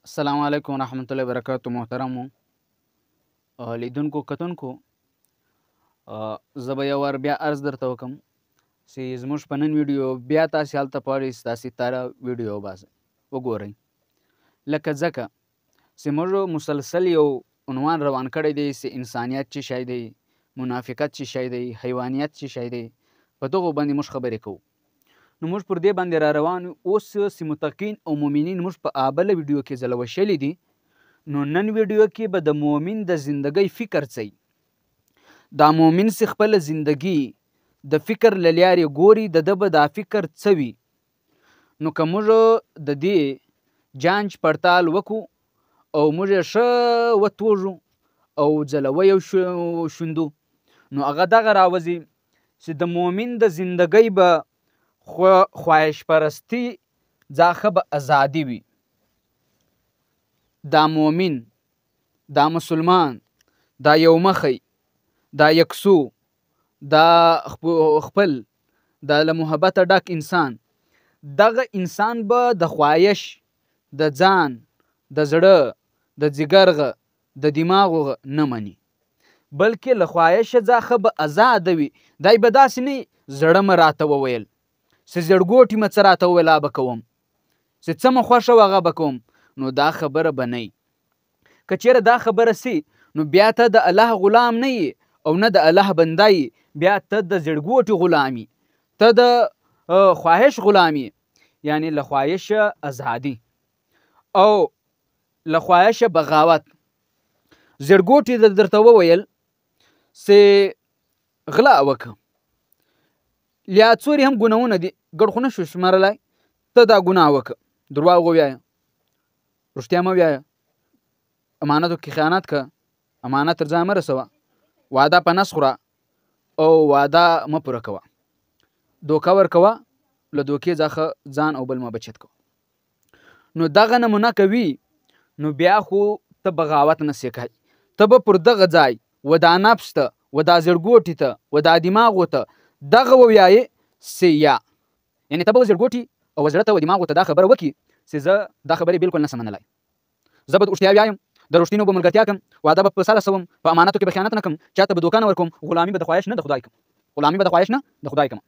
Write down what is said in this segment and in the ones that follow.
السلام علیکم ورحمۃ اللہ وبرکاتہ. محترمو لیدونکو کتونکو، زه به یو وار بیا عرض درته وکړم چې زموږ په نن ویډیو بیا تاسې هلته پاړئ چې تاسې تاره ویډیو وباسئ وګورئ. لکه ځکه چې موږ مسلسل یو عنوان روان کړی دی چې انسانیت څه شی دی، منافقت څه شی دی، حیوانیت څه شی دی. په دغو باندې موږ خبرې کوو. نو موږ پر دې باندې را روان یو. اوس چې متقین او مؤمنین موږ په بله ویډیو کې ځله وشلي دي، نو نن ویډیو کې به د مؤمن د زندګۍ فکر څه وي. دا مؤمن چې خپله زندګي د فکر له لارې ګوري، د ده به دا فکر څه وي. نو که موږ د دې جانچ پړتال وکړو او موږ یې ښه وتوږو او ځله ویو شوندو، نو هغه دغه راوځي چې د مؤمن د زندګۍ به خواهش پرستی ځاخه به ازادي وي. دا مؤمن، دا مسلمان، دا یو مخی، دا یکسو، دا خپل، دا له محبته ډک انسان، دغه انسان به د خواهش د ځان، د زړه، د ځیګرغه، د دماغغه نه مني، بلکې له خواهشه ځاخه به ازاده وي. دی به داسې نه زړه مه راته وویل، چې زړګوټي مه څه راته وویل هغه به کوم، چې څه مه خوښه وه هغه به کوم. نو دا خبره به نه وي. که چېرې دا خبره سي، نو بیا ته د الله غلام نه یې او نه د الله بنده یې، بیا ته د زړګوټي غلام یې، ته د خواهش غلام یې. یعنی له خواهشه ازادي او له خواهشه بغاوت. زړګوټي درته وویل چې غلا وکړه، یا څورې هم ګناهونه دي، ګډ خو نه شو شمارلی، ته دا ګناه وکړه، درواغ ووایه، رښتیا مه وایه، امانتو کې خیانت که، امانت تر ځان مه رسوه، وعده په نس خوره او وعده مه پوره کوه، دوکه ورکوه، له دوکې څخه ځان او بل مه بچت کوه. نو دغه نمونه کوي، نو بیا خو ته بغاوت نه سې کوي. ته به پر دغه ځای و دا نفس ته، و دا زړګوټي ته، و دا دماغو ته دغه ووایې چې یا، یعنې ته به زړګوټي او زړه ته و دماغو ته دا خبره وکړي چې زه دا خبرې بالکل نه شم منلی، زه به رښتیا وایم، د رښتینو به ملګرتیا کوم، واده به په سره سوم، په امانتو کې به خیانت نه کوم، چاته به دوکه نه ورکوم، غلامي به د خواهش نه د خدای کوم، غلامي به د خواهش نه د خدای کوم.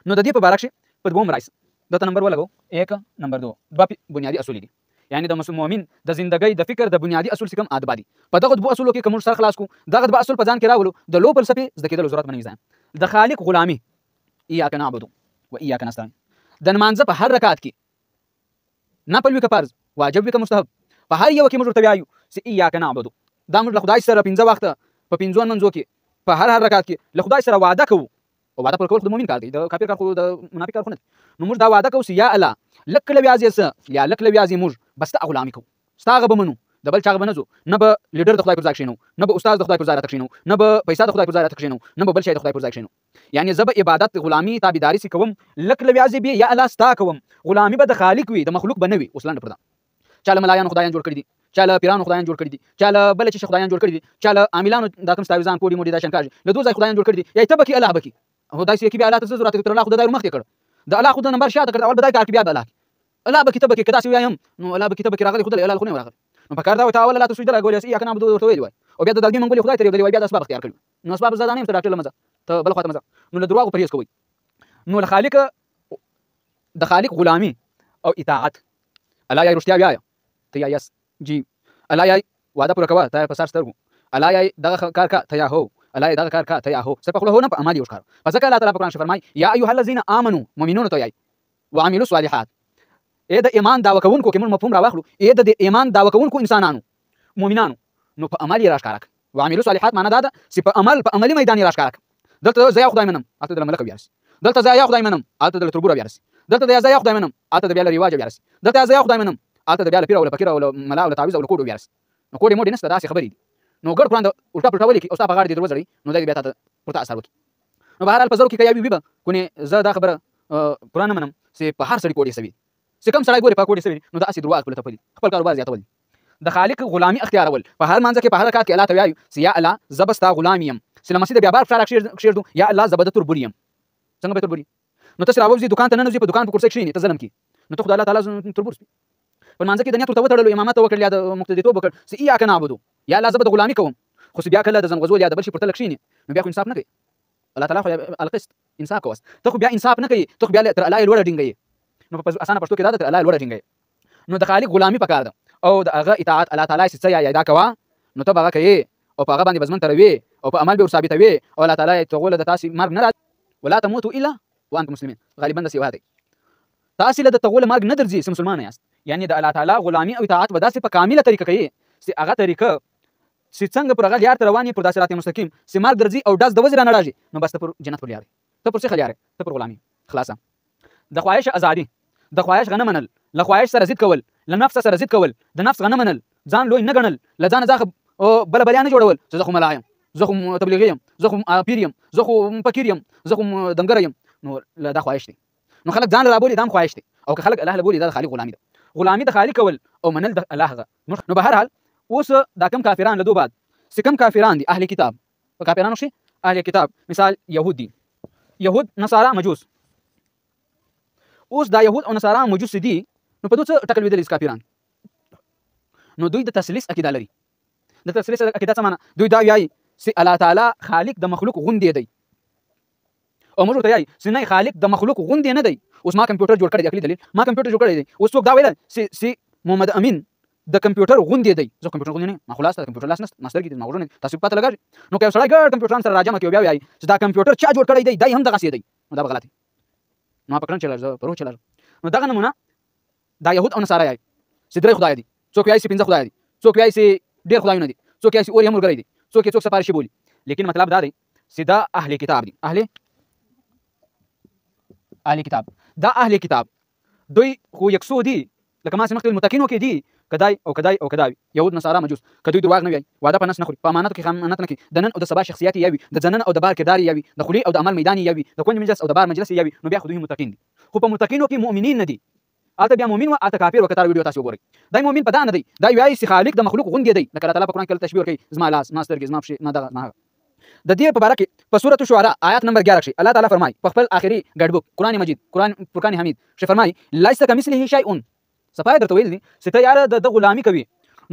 نو د دې په باره کښې په دوم رایس دلته نمبر ولګو، 1 نمبر 2 دوه بنیادي اصول دي. یعنی د مؤمن د زندګۍ د فکر د بنیادي اصول چې کوم ادبا دي، په دغه دوه اصولو کې که موږ سر خلاص کړو، دغه دوه اصول په ځان کې راولو، د لو فلسفې زده کېدلو ضرورت به نه وي. ځان د خالق غلامي، ایاک نعبد و ایاک نستعین، د لمانځه په هر رکعت کې، نفل وي که فرض، واجب وي که مستحب، په هر یو کې موږ ورته وایو چې ایاک نعبد، دا موږ له خدای سره 15 وخته په 15 لمانځو کې په هر رکعت کې له خدای سره وعده کوو. او وعده پر کول خو د مؤمن کار دی، د کافر کار خو د منافق کار خو نه دی. نو موږ دا وعده کوو چې یا الله لک لویازې څه یا لک لویازې موږ بس ته غلامي کوو، ستا هغه به منو، د بل چا هغه به نه ځو، نه به لیډر د خدای پر ځای کښېنو، نه به استاد د خدای پر ځای راته کښېنو، نه به پیسه د خدای پر ځای راته کښېنو، نه به بل شی د خدای پر ځای کښېنو. یعنې زه به عبادت، غلامي، تابعداري چې کوم، لک لویازې به یا الله ستا کوم، غلامي به د خالق وي، د مخلوق به نه وي. اوس لنډه پرده، چا له ملایانو خدایان جوړ کړي دي، چا له پیرانو خدایان جوړ کړي دي، چا له بل چی خدایان جوړ کړي دي، چا له عاملانو دا کوم ستاویزان کوډي موډي دا شنکاږي له دوه ځای خدایان جوړ کړي دي. یا ته بکی الله بکی، هو دای چې کی بیا الله ته ضرورت تر الله خدای مخ ته کړ، د الله خدای نمبر شاته کړ، اول بدای کار کې بیا الله بکی ته بکی کدا سی وایم، نو الله بکی ته بکی راغلی خدای الله خو نه راغلی، نو په کار دا وته اول الله ته سجده راغلی یا کنه عبادت ورته ویل وای، او بیا د دلګي منګولي خدای ته ویل بیا د اسباب اختیار کړ، نو اسباب زاده نه تر ډاکټر لمزه ته بل خاطر مزه، نو له دروغ پرهیز کوي. نو الخالق د خالق غلامی او اطاعت، الله یا رښتیا بیا ته یا یس جی، الله یا وعده پر کوه ته په سر سترګو، الله یا دغه کار کا ته یا هو، الله یا دغه کار کا ته یا هو، څه په خله هو نه په اعمال یو ښکار. فذكر الله تعالی په قرآن فرمای یا ایها الذین آمنوا، مؤمنون ته یای، وعملوا الصالحات، اې د ایمان دعوه کوونکو کې موږ مفهوم راواخلو، اې د ایمان دعوه کوونکو انسانانو مؤمنانو، نو په عمل یې راښکاره کړه. وعملوا الصالحات معنا دا ده چې په عملي میدان یې راښکاره کړه. دلته زه یا خدای منم، هلته د ملک بیا رسي، دلته زه یا خدای منم، هلته د تربوره بیا رسي، دلته د زه یا خدای منم، هلته د بیا له رواج بیا رسي، دلته زه یا خدای منم، هلته د بیا له پیر او له فقیر او له ملا او له تعویذ او له کوډو بیا رسي. نو کوډې موډې نشته، داسې خبرې دي. نو ګډ قرآن د الټا پلټا ولیکي او ستا په غاړه دې دروځړي، نو دا بیا تا ته پورته اثر وکړي. نو بهرحال په زرو کې که یا وي به کونې زه دا خبره قرآن نه منم چې په هر سړي کوډې سوي، چې کوم سړی ګوري په کوډې سوي نو داسې درواغ پلته پلي، خپل کاروبار زیاتول، د خالق غلامي اختیارول. په هر مانځه کې په هر رکعت کې الله ته وایو چې یا الله زه به ستا غلام یم، چې لمسي د بیا بار فشار کښېږدو، یا الله زه به د تربور یم. څنګه به تربور یې؟ نو ته چې راووځې دوکان ته ننوځې، په دوکان په کرسۍ کښېنې، ته ظلم کړي، نو ته خو د الله تعالی تربور سپي. په لمانځه کې د نیت ورته وتړلو امامت وکړل یا د مقتدیتوب وکړ چې ایاک نعبدو یا الله زه به د غلامي کوم خو بیا کله د ځنغوزول یا د بل شي پر تله کښېني نو بیا خو انصاف نه کوي الله تعالی خو القسط انصاف کوس ته خو بیا انصاف نه کوي ته خو بیا تر الله لوړه ډینګوي نو په اسانه پښتو کې دا تر الله لوړه ډینګوي نو د خالق غلامي پکار ده او د هغه اطاعت الله تعالی څه یا دا کوه نو ته به هغه کوي او په هغه باندې بزمن تروي او په عمل به ورثابتوي او الله تعالی ته غوله د تاسې مرګ نه راځي ولا تموتوا الا وانتم مسلمین غالبا د سیوا دی تاسې له د تغول مرګ نه درځي چې مسلمان یاست یعنی د الله تعالی غلامي او اطاعت به داسې په کامله طریقه کوي چې هغه طریقه چې څنګه پر هغه لار ته روان یې پر داسې صراط مستقیم چې مرګ درځي او ډز د وزر نه راځي نو بس ته پر جنت پر لارې ته پر څه خلیاره ته پر غلامي خلاصه د خواهش ازادي د خواهش غنه منل له خواهش سره ضد کول له نفس سره ضد کول د نفس غنه منل ځان لوی نه ګڼل له ځان ځخ او بل بل نه جوړول چې زه خو ملایم زه خو تبلیغ یم زه خو پیر یم زه خو فقیر یم زه خو دنګر یم نو دا خواهش دی نو خلک ځان را بولي دا خواهش دی او که خلک الله له بولي دا خالق غلامي ده غلامي د خالق کول او منل د الله غ نو به هر حال اوس دا کم کافران له دو بعد چې کم کافران دي اهل کتاب په کافرانو شي اهل کتاب مثال يهود دي يهود نصارا مجوس اوس دا يهود او نصارا مجوس دي نو په دوی څه ټکل ویدل کافران نو دوی د تسلیث عقیده لري د تسلیث عقیده څه معنی دوی دا وایي چې الله تعالی خالق د مخلوق غوندې دی او موږ ورته وایي چې نه خالق د مخلوق غوندې نه دی اوس ما کمپیوټر جوړ کړی دی عقلي دلیل ما کمپیوټر جوړ کړی دی اوس څوک دا ویل چې محمد امین د کمپیوټر غوندې دی زه کمپیوټر غوندې نه ما خلاص د کمپیوټر لاس نه ماستر کې مغرونه تاسو پته لګا نو که سړی ګر کمپیوټر سره راځم کې بیا وایي چې دا کمپیوټر چا جوړ کړی دی دای هم دغه سي دی نو دا غلط دی نو پکړن چلر زه پرو چلر نو دغه نمونه دا يهود او نصارا یې چې درې خدای دي څوک یې سي پنځه خدای دي څوک یې سي ډېر خدایونه دي څوک یې سي اور یې مرګري دي څوک سپارښي بولي لیکن مطلب دا دی چې دا اهل کتاب دي اهل کتاب دا اهل کتاب دوی خو یکسو دي لکه ما سمخت المتقینو کې دي کدای یهود نصارا مجوس کدی دروغ نه وي واده په نس نه خوري په امانت کې خیانت نه کوي د نن او د سبا شخصیت یوي د جنن او د بار کردار یوي د خلی او د عمل میدان یوي د کونج مجلس او د بار مجلس یوي نو بیا خو دوی متقین دي خو په متقینو کې مؤمنین نه دي اته بیا مؤمن او اته کافر وکړه ویډیو تاسو وګورئ دای مؤمن پدا نه دی دا وایي چې خالق د مخلوق غوندې دی لکه الله تعالی په قران کې تشبیه کوي زما لاس ما سترګې زما پښې ما دغه نه د دې په اړه کې په سورۃ الشعراء آیات نمبر 11 کې الله تعالی فرمایي په خپل آخري ګډ بوک قران مجید قران فرقان حمید چې فرمایي ليس کمثله شیء صفای درته ویل دي چې ته یار د غلامی کوي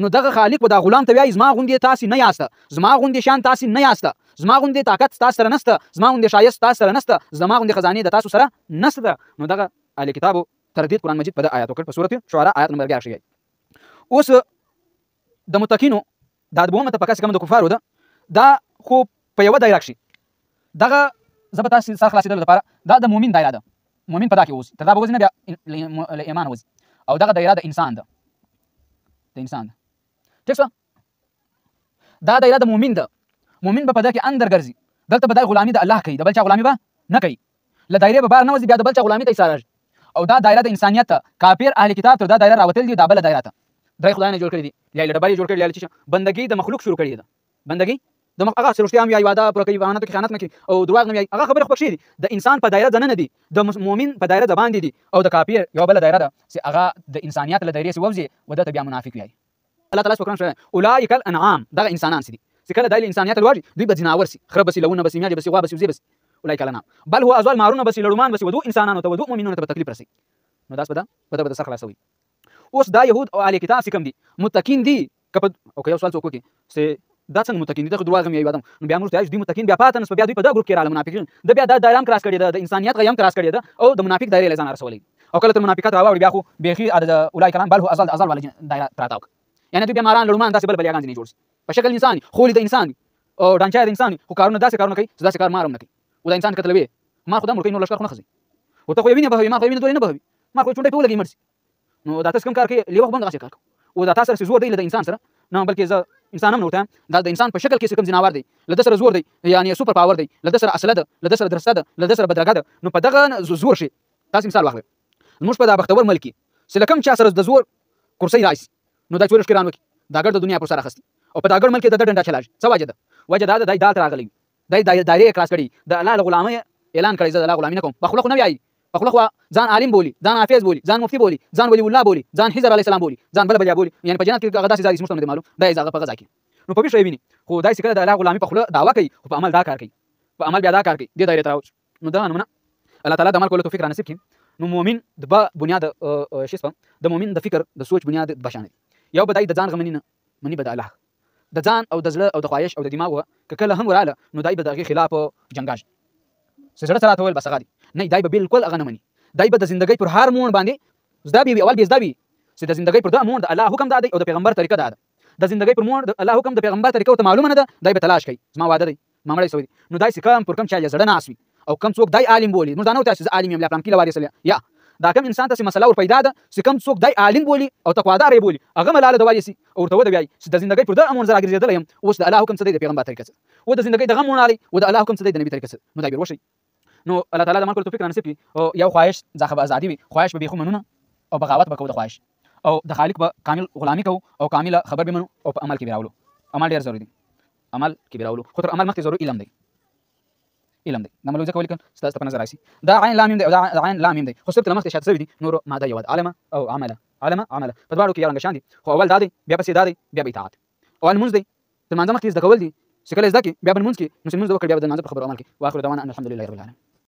نو دغه خالق په دا غلام ته وایي زما غوندې تاسو نه یاسته زما غوندې شان تاسو نه یاسته زما غوندې طاقت تاسو سره نشته زما غوندې شایست تاسو سره نشته زما غوندې خزانه د تاسو سره نشته نو دغه اهل کتابو تردید قران مجید په آیات وکړ په سورۃ شعراء آیات نمبر 11 شي اوس د متقینو د دومره تفکر کم د کفارو دا خو په یو دایره شي دغه زبتا سره خلاصېدل لپاره دا د مؤمن دایره ده مؤمن په دا کې اوس تر دا به وزنه بیا ایمان وز او دغه دایره د انسان ده د انسان ټیک دا دایره د مؤمن ده مؤمن په دا کې اندر ګرځي دلته به د غلامي د الله کوي د بل چا غلامي به نه کوي له دایره به بار نه وځي بیا د بل چا غلامي ته ایساره او دا دایره د انسانیت کافر اهل کتاب ته دا دایره راوتل دي دا بل دایره ته درې خدایانه جوړ کړی دي یا لړبای جوړ کړی یا چې بندګي د مخلوق شروع کړی ده بندګي د هغه سرشتيام یا واده پر کوي باندې خیانت نه کوي او دروغ نه کوي هغه خبره خو شي د انسان په دایره ځنه نه دي د مؤمن په دایره د باندې دي او د کافر یو بل دایره ده چې هغه د انسانیت له دایره سي وځي ودته بیا منافق وي الله تعالی سبحانه وتعالى اولئک الانعام دغه انسانان سي دي چې کله د انسانیت لوړي دوی به جناور سي خرب بس لونه بس میاجه بس غوا بس وزي بس اولئک الانعام بل هو ازوال مارون بس لړمان بس ودو انسانانو ته ودو مؤمنونو ته تکلیف رسي نو داس په سر خلاصوي اوس دا يهود او اهل کتاب کوم دي متقین دي کپ او که یو سوال څوک کوي چې دا څنګه متقین دي دغه دروغ مې یادم نو بیا موږ ته دي متقین بیا پاتنس بیا دوی په دا ګروپ کې رااله منافقین د بیا د دایره کراس کړي د انسانیت غیم کراس کړي ده او د منافق دایره لزان رسولي او کله ته منافقت راوړي بیا خو بيخي د اولای کلام بل هو ازل ولا دایره پراتاو یعنی دوی بیا ماران لړمان داسې بل بلیاګان دي جوړ په شکل انسان خو د انسان او ډانچا د انسان خو کارونه داسې کارونه کوي داسې کار مارم نه کوي او د انسان کتلوي ما خدای مړ کوي نو لشکره خو نه خزي او ته خو ویني به ما خو ویني دوی نه به ما خو چونډه په لګي مرسي نو دا تاسو کوم کار کوي لیوه باندې کار کوي او دا تاسو سره زور دی د انسان سره نه بلکې زه انسان هم نه وته دا د انسان په شکل کې کوم جناور دی لده سره زور دی یعنی سوپر پاور دی لده سره اصله ده لده سره درسته ده لده سره بدرګه ده نو په دغه زور شي تاسو مثال واخلئ موږ په دا بختور ملکی سلکم چا سره د زور کرسي رئیس نو دا چورش کړهانو دا ګر د دنیا پر سره خسته او په دا ګر ملکی د ډنډا چلاج څه وجه ده دای دال راغلی دای دایره کراس کړي د الله غلامي اعلان کړی زه د الله غلامي نه کوم په خلق نه وایي په خلق ځان عالم بولی ځان حافظ بولی ځان مفتی بولی ځان ولی الله بولی ځان حضر علی السلام بولی ځان بل بل بولی یعنی په جنت کې هغه داسې ځای مسلمان دي معلوم دا یې په غزا کې نو په بشری ویني خو دای څنګه د الله غلامي په خلق دعوا کوي او په عمل دا کار کوي په عمل بیا دا کار کوي د دایره تراوچ نو دا نمونه الله تعالی د عمل کولو توفیق را نصیب کړي نو مؤمن د بنیاد شي د مؤمن د فکر د سوچ بنیاد د بشانه یو بدای د ځان غمنی نه منی بد الله د ځان او د زړه او د خواهش او د دماغ کله هم وراله نو دای به دغه خلاف جنگاج سره سره ته ول بس غادي نه دای به بالکل اغه نه منی دای به د ژوندۍ پر هر مون باندې زدا بي اول بي زدا بي چې د ژوندۍ پر د مون د الله حکم دا دی او د پیغمبر طریقه دا ده د ژوندۍ پر مون د الله حکم د پیغمبر طریقه ته معلومه نه ده دای به تلاش کوي زما واده دی ما مړی سوی نو دای سکه پر کم چا زړه نه اسوي او کم څوک دای عالم بولی نو دا نو تاسو عالم یم لا پلان کې لواري سره یا دا کم انسان ته مسله ور پیدا ده چې کم څوک دای عالم بولی او تقوادار بولی هغه ملاله دوالي سي او ورته ودی چې د ژوندۍ پر د امون زرا ګرځیدل یم اوس د الله حکم څه دی د پیغمبر طریقه څه و د ژوندۍ د غمون علی و د الله حکم څه دی د نبی طریقه څه نو دای وروشي نو الله تعالی د مکل توفیق نصیب کی او یو خواهش ځخه ازادي وي خواهش به خو منونه او بغاوت وکاو د خواهش او د خالق به کامل غلامی کو او کامل خبر به منو او په عمل کې بیراولو عمل ډیر ضروری دی عمل کې بیراولو خو تر عمل مخکې ضروري علم دی نعمل ځکه ولیکن ستاسو په نظر راشي دا عین لام میم دی او دا عین لام میم دی خو صرف مخکې شاته شوی دي نور ماده یو علم او عمل علم په دواړو کې یو رنګ شان دي خو اول دا دی بیا پسې دا دی بیا به اطاعت او المنز دی تر مانځه مخکې زده کول دي چې کله زده کې بیا به المنز کې نو چې المنز وکړي بیا به د مانځه په خبرو عمل کې واخر دعوانا ان الحمد لله رب العالمين